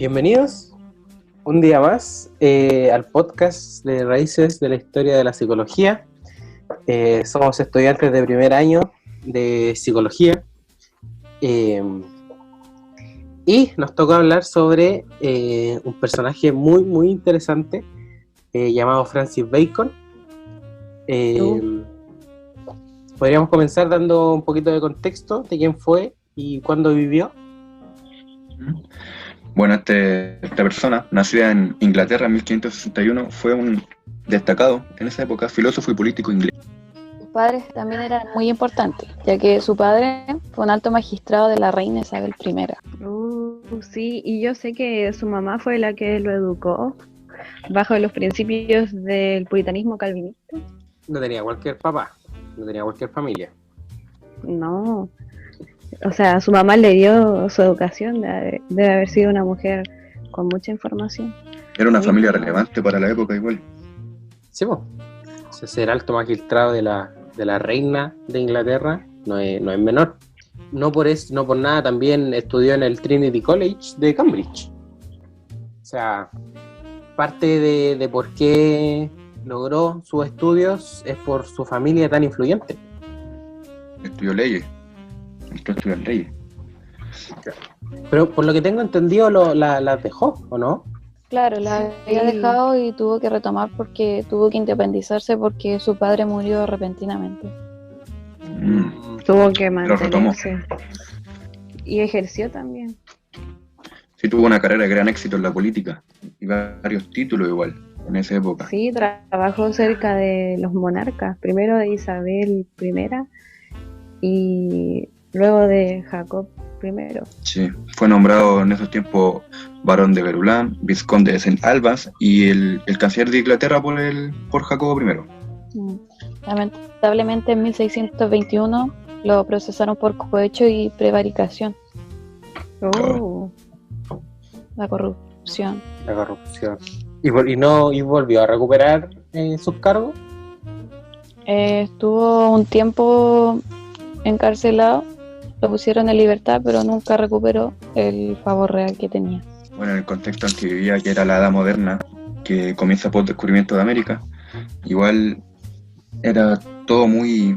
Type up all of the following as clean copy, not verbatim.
Bienvenidos un día más al podcast de Raíces de la Historia de la Psicología. Somos estudiantes de primer año de Psicología y nos tocó hablar sobre un personaje muy interesante llamado Francis Bacon. Podríamos comenzar dando un poquito de contexto de quién fue y cuándo vivió. Bueno, esta persona, nacida en Inglaterra en 1561, fue un destacado en esa época filósofo y político inglés. Sus padres también eran muy importantes, ya que su padre fue un alto magistrado de la reina Isabel I. Sí, y yo sé que su mamá fue la que lo educó bajo los principios del puritanismo calvinista. No tenía cualquier papá, no tenía cualquier familia. No, o sea, su mamá le dio su educación, debe haber sido una mujer con mucha información. Era una familia relevante para la época igual. Sí, pues. Ser alto magistrado de la reina de Inglaterra no es menor. No por nada también estudió en el Trinity College de Cambridge. O sea, parte de por qué logró sus estudios es por su familia tan influyente. Estudió leyes. Entró a estudiar leyes. Pero por lo que tengo entendido las dejó, ¿o no? Claro, la había dejado y tuvo que retomar porque tuvo que independizarse porque su padre murió repentinamente. Tuvo que mantenerse. Y ejerció también. Sí, tuvo una carrera de gran éxito en la política y varios títulos igual en esa época. Sí, trabajó cerca de los monarcas, primero de Isabel I y luego de Jacob I. Sí, fue nombrado en esos tiempos barón de Verulán, vizconde de St. Albans y el canciller de Inglaterra por Jacobo I. Lamentablemente en 1621 lo procesaron por cohecho y prevaricación. La corrupción. ¿Y volvió a recuperar sus cargos? Estuvo un tiempo encarcelado, lo pusieron en libertad, pero nunca recuperó el favor real que tenía. Bueno, en el contexto en que vivía, que era la Edad Moderna, que comienza por el descubrimiento de América, igual era todo muy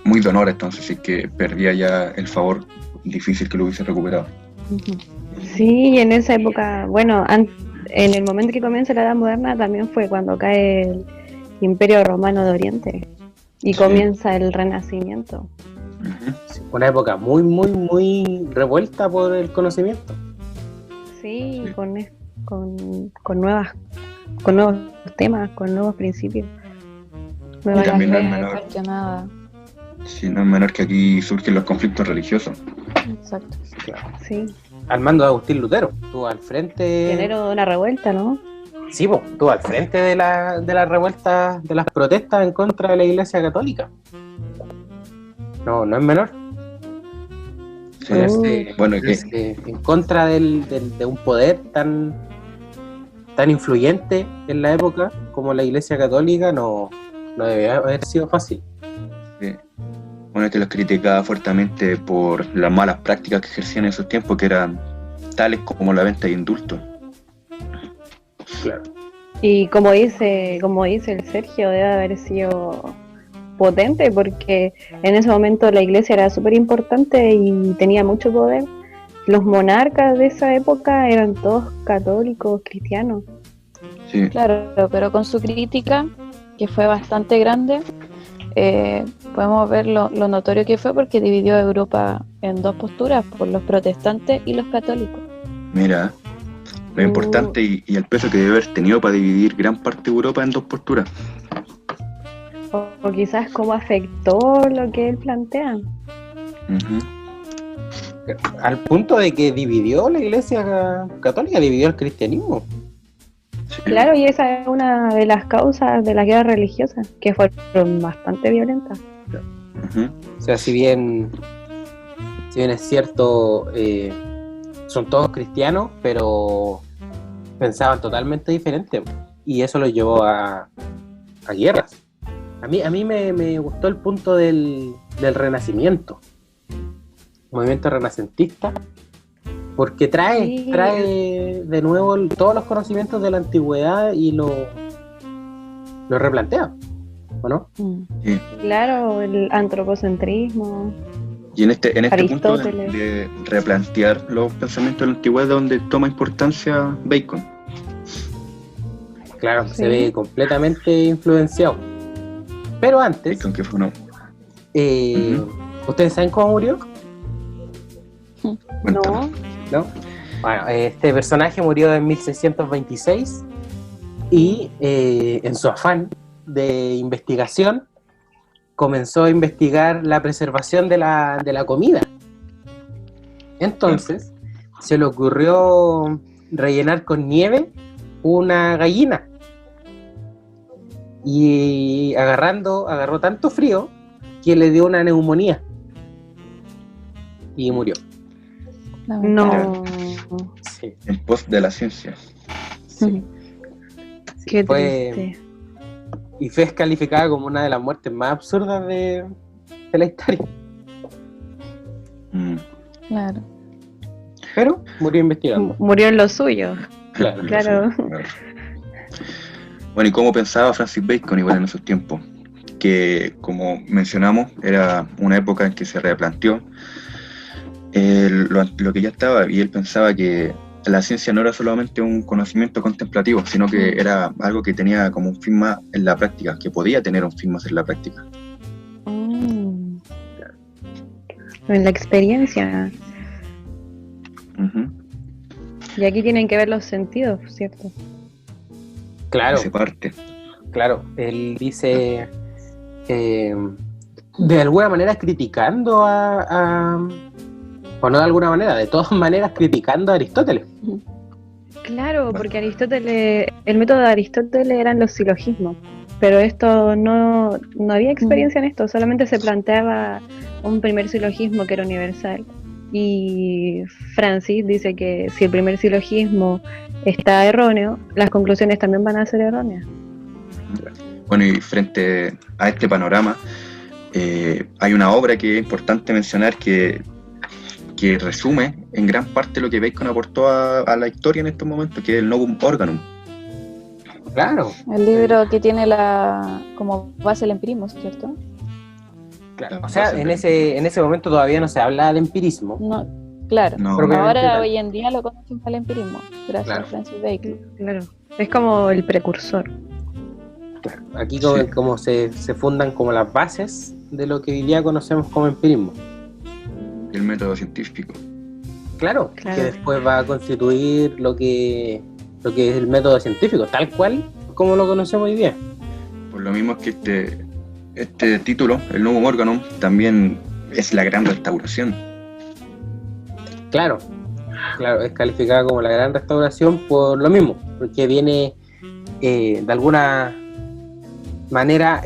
de honor, entonces sí que perdía ya el favor, difícil que lo hubiese recuperado. Sí, en esa época, bueno, en el momento que comienza la Edad Moderna también fue cuando cae el Imperio Romano de Oriente y comienza el Renacimiento. Una época muy revuelta por el conocimiento. Sí, con nuevos temas, con nuevos principios. Y también no es menor. Sí, no es menor que aquí surgen los conflictos religiosos. Exacto. Claro. Sí. Al mando de Agustín Lutero, estuvo al frente. Pionero de una revuelta, ¿no? Sí, pues, estuvo al frente de la revuelta, de las protestas en contra de la Iglesia Católica. No es menor. Ponerse en contra de un poder tan influyente en la época como la Iglesia Católica no debe haber sido fácil. Sí. Bueno, los criticaba fuertemente por las malas prácticas que ejercían en esos tiempos, que eran tales como la venta de indultos. Claro. Y como dice el Sergio, debe haber sido potente porque en ese momento la iglesia era súper importante y tenía mucho poder. Los monarcas de esa época eran todos católicos, cristianos. Sí. Claro, pero con su crítica, que fue bastante grande, podemos ver lo notorio que fue porque dividió a Europa en dos posturas, por los protestantes y los católicos. Mira, lo importante y el peso que debe haber tenido para dividir gran parte de Europa en dos posturas. O quizás cómo afectó lo que él plantea. Al punto de que dividió la Iglesia Católica, dividió el cristianismo. Sí. Claro, y esa es una de las causas de las guerras religiosas, que fueron bastante violentas. O sea, si bien es cierto, son todos cristianos, pero pensaban totalmente diferente, y eso los llevó a guerras. A mí me gustó el punto del Renacimiento, movimiento renacentista, porque Sí. trae de nuevo todos los conocimientos de la antigüedad y lo replantea, ¿o no? Sí. Claro, el antropocentrismo. Y en este punto Aristóteles. de replantear los pensamientos de la antigüedad, donde toma importancia Bacon. Claro, Sí. se ve completamente influenciado. Pero antes, Bacon que fue uno. ¿ustedes saben cómo murió? Cuéntame. ¿No? Bueno, este personaje murió en 1626 y en su afán de investigación comenzó a investigar la preservación de la comida. Entonces se le ocurrió rellenar con nieve una gallina y agarró tanto frío que le dio una neumonía y murió. No. Sí. En pos de la ciencia. Sí. Qué Fue- triste. Y fue calificada como una de las muertes más absurdas de la historia. Mm. Claro. Pero murió investigando. Murió en lo suyo. Claro. Claro. Bueno, ¿y cómo pensaba Francis Bacon igual en esos tiempos? Que, como mencionamos, era una época en que se replanteó lo que ya estaba, y él pensaba que la ciencia no era solamente un conocimiento contemplativo, sino que era algo que tenía como un fin más en la práctica, que podía tener un fin más en la práctica. En la experiencia. Ujú. Y aquí tienen que ver los sentidos, ¿cierto? Claro, Esa parte. claro. Él dice, de alguna manera criticando o no de alguna manera, de todas maneras criticando a Aristóteles. Claro, porque Aristóteles, el método de Aristóteles eran los silogismos, pero esto no había experiencia en esto, solamente se planteaba un primer silogismo que era universal. Y Francis dice que si el primer silogismo está erróneo, las conclusiones también van a ser erróneas. Bueno, y frente a este panorama, hay una obra que es importante mencionar que resume en gran parte lo que Bacon aportó a la historia en estos momentos, que es el Novum Organum. Claro, El libro que tiene como base el empirismo, ¿cierto? claro. O sea, en ese momento todavía no se habla de empirismo. No, claro. No. Propiamente Ahora tal. hoy en día lo conocen al empirismo, gracias Claro. a Francis Bacon. Claro, es como el precursor. Claro. Aquí Sí. como se fundan como las bases de lo que hoy día conocemos como empirismo. El método científico. Claro, Claro. que después va a constituir lo que es el método científico, tal cual como lo conocemos hoy día. Por lo mismo es que este título, el Novum Organum, también es la gran restauración. Claro, es calificada como la gran restauración por lo mismo, porque viene de alguna manera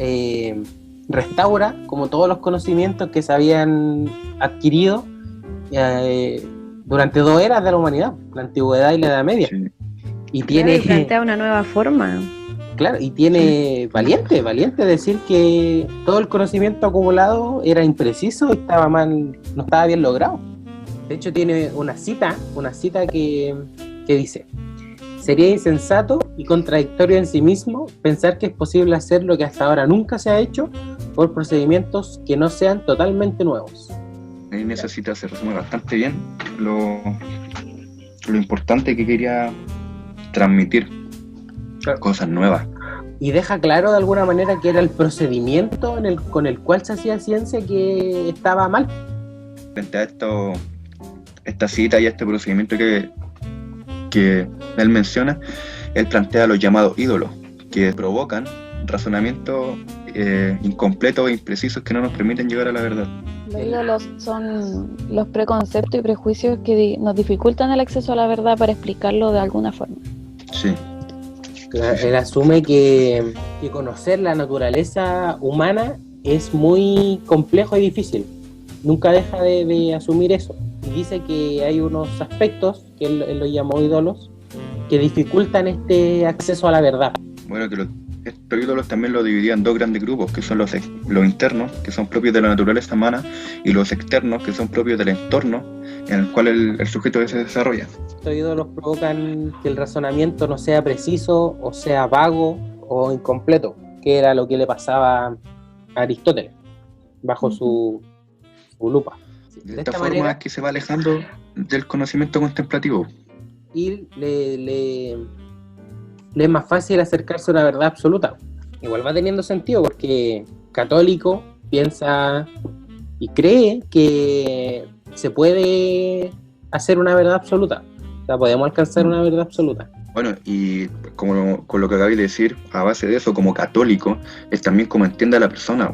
restaura como todos los conocimientos que se habían adquirido durante 2 eras de la humanidad, la antigüedad y la Edad Media. Sí. Y Claro, tiene, y plantea una nueva forma. claro, y tiene valiente decir que todo el conocimiento acumulado era impreciso y estaba mal, no estaba bien logrado. De hecho, tiene una cita que dice: sería insensato y contradictorio en sí mismo pensar que es posible hacer lo que hasta ahora nunca se ha hecho por procedimientos que no sean totalmente nuevos. En esa cita se resume bastante bien lo importante que quería transmitir. Claro. Cosas nuevas. Y deja claro de alguna manera que era el procedimiento con el cual se hacía ciencia que estaba mal. Frente a esta cita y a este procedimiento que él menciona, él plantea los llamados ídolos, que provocan razonamientos incompletos e imprecisos que no nos permiten llegar a la verdad. Los ídolos son los preconceptos y prejuicios que nos dificultan el acceso a la verdad para explicarlo de alguna forma. Sí, Él asume que conocer la naturaleza humana es muy complejo y difícil. Nunca deja de asumir eso. Y dice que hay unos aspectos, que él los llamó ídolos, que dificultan este acceso a la verdad. bueno, que estos ídolos también los dividían en dos grandes grupos, que son los internos, que son propios de la naturaleza humana, y los externos, que son propios del entorno en el cual el sujeto se desarrolla. Estos ídolos provocan que el razonamiento no sea preciso, o sea vago o incompleto, que era lo que le pasaba a Aristóteles bajo su lupa. De esta forma manera, es que se va alejando del conocimiento contemplativo. Y le es más fácil acercarse a una verdad absoluta. Igual va teniendo sentido porque católico piensa y cree que se puede hacer una verdad absoluta. O sea, podemos alcanzar una verdad absoluta. Bueno, y como con lo que acabé de decir, a base de eso, como católico, es también como entiende a la persona,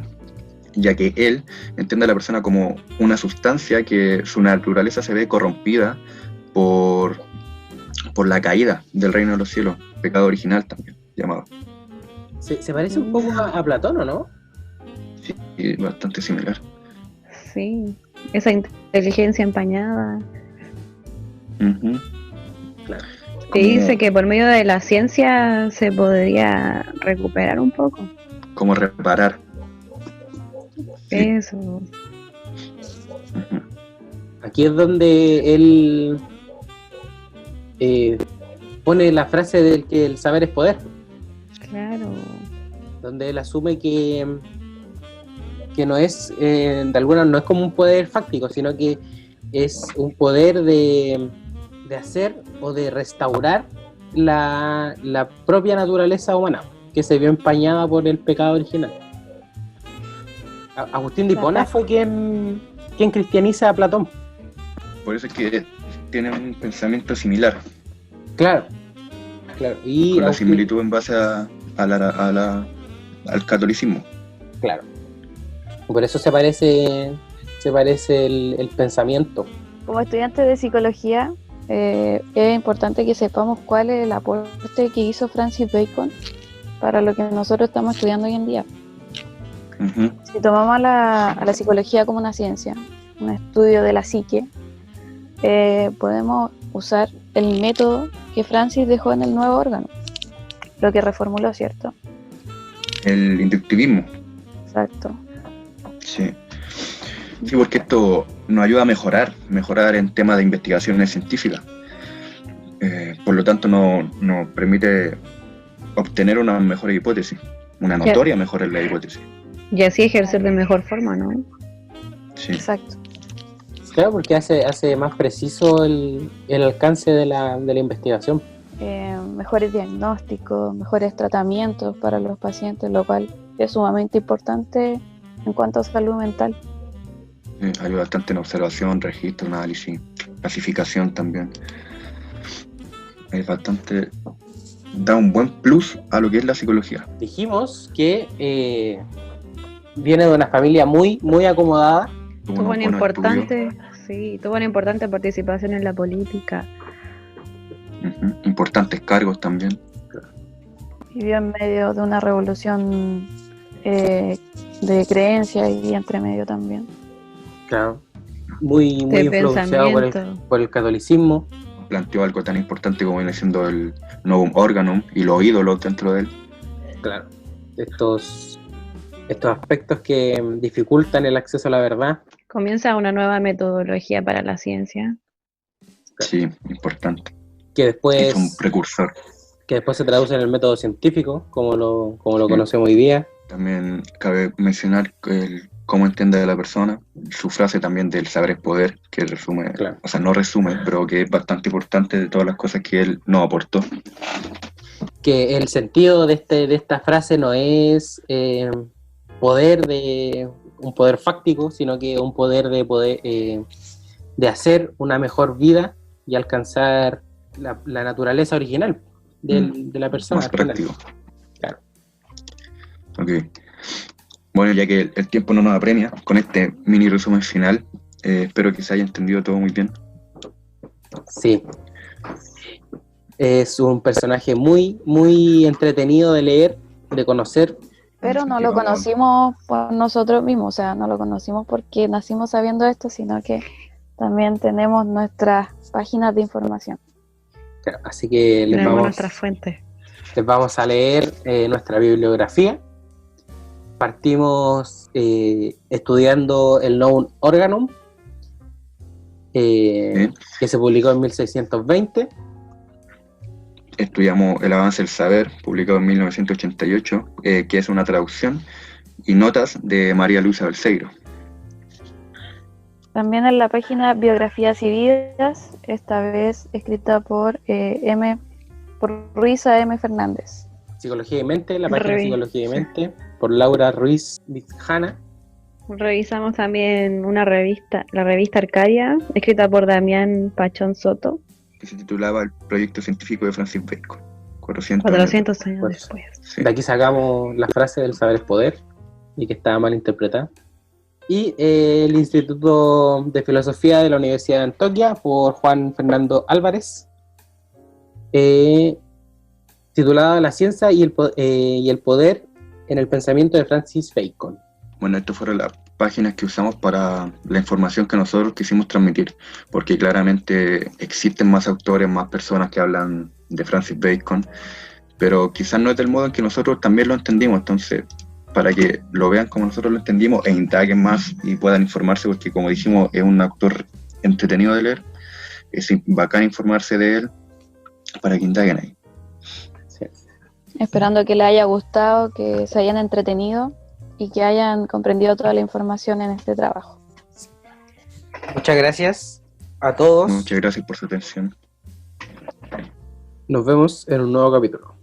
ya que él entiende a la persona como una sustancia que su naturaleza se ve corrompida por la caída del reino de los cielos, pecado original también, llamado. Se parece un poco a Platón, ¿o no? Sí, bastante similar. Sí, esa inteligencia empañada. Uh-huh. Claro. Que dice que por medio de la ciencia se podría recuperar un poco. Como reparar. Eso. Uh-huh. Aquí es donde él pone la frase del que el saber es poder. Claro. Donde él asume que no es, de alguna no es como un poder fáctico, sino que es un poder de hacer o de restaurar la propia naturaleza humana, que se vio empañada por el pecado original. Agustín de Hipona fue quien cristianiza a Platón. Por eso es que tienen un pensamiento similar. Claro. Y con la similitud en base al catolicismo. Claro. Por eso se parece el pensamiento. Como estudiantes de psicología, es importante que sepamos cuál es el aporte que hizo Francis Bacon para lo que nosotros estamos estudiando hoy en día. Uh-huh. Si tomamos a la psicología como una ciencia, un estudio de la psique, podemos usar el método que Francis dejó en el nuevo órgano, lo que reformuló, ¿cierto? El inductivismo. Exacto. Sí, porque esto nos ayuda a mejorar en temas de investigaciones científicas. Por lo tanto, nos permite obtener una mejor hipótesis, una notoria mejor en la hipótesis. Y así ejercer de mejor forma, ¿no? Sí. Exacto. Claro, porque hace más preciso el alcance de la investigación. Mejores diagnósticos, mejores tratamientos para los pacientes, lo cual es sumamente importante en cuanto a salud mental. Ayuda bastante en observación, registro, análisis, clasificación también. Es bastante... da un buen plus a lo que es la psicología. Dijimos que viene de una familia muy, muy acomodada. Tuvo una importante participación en la política. Uh-huh. Importantes cargos también. Vivió en medio de una revolución de creencias y entre medio también. Claro. Muy influenciado por el catolicismo. Planteó algo tan importante como viene siendo el Novum Organum y los ídolos dentro de él. Claro. Estos aspectos que dificultan el acceso a la verdad. Comienza una nueva metodología para la ciencia. Sí, importante. Que después es un precursor. Que después se traduce en el método científico, como lo conocemos hoy día. También cabe mencionar cómo entiende a la persona, su frase también del saber es poder, que resume, claro. O sea, no resume, pero que es bastante importante de todas las cosas que él nos aportó. Que el sentido de esta frase no es un poder fáctico, sino que un poder de hacer una mejor vida y alcanzar la naturaleza original de la persona. Más práctico. Claro. Ok. Bueno, ya que el tiempo no nos apremia, con este mini resumen final, espero que se haya entendido todo muy bien. Sí. Es un personaje muy, muy entretenido de leer, de conocer. Pero no lo conocimos por nosotros mismos, o sea, no lo conocimos porque nacimos sabiendo esto, sino que también tenemos nuestras páginas de información. Claro, así que les vamos... nuestras fuentes. les vamos a leer nuestra bibliografía. Partimos estudiando el Novum Organum, que se publicó en 1620. Estudiamos El avance del saber, publicado en 1988, que es una traducción, y Notas de María Luisa Balseiro. También en la página Biografías y Vidas, esta vez escrita por Ruiz A.M. Fernández. Psicología y Mente, la página Psicología y Mente, por Laura Ruiz Vizjana. Revisamos también una revista, la revista Arcadia, escrita por Damián Pachón Soto. Que se titulaba El proyecto científico de Francis Bacon. 400 años Pues, después. Sí. De aquí sacamos la frase del saber es poder, y que estaba mal interpretada. Y el Instituto de Filosofía de la Universidad de Antioquia, por Juan Fernando Álvarez, titulada La ciencia y el poder en el pensamiento de Francis Bacon. Bueno, estas fueron las páginas que usamos para la información que nosotros quisimos transmitir, porque claramente existen más autores, más personas que hablan de Francis Bacon, pero quizás no es del modo en que nosotros también lo entendimos. Entonces, para que lo vean como nosotros lo entendimos e indaguen más y puedan informarse, porque como dijimos, es un autor entretenido de leer, es bacán informarse de él, para que indaguen ahí. Sí. Esperando que les haya gustado, que se hayan entretenido y que hayan comprendido toda la información en este trabajo. Muchas gracias a todos. Muchas gracias por su atención. Nos vemos en un nuevo capítulo.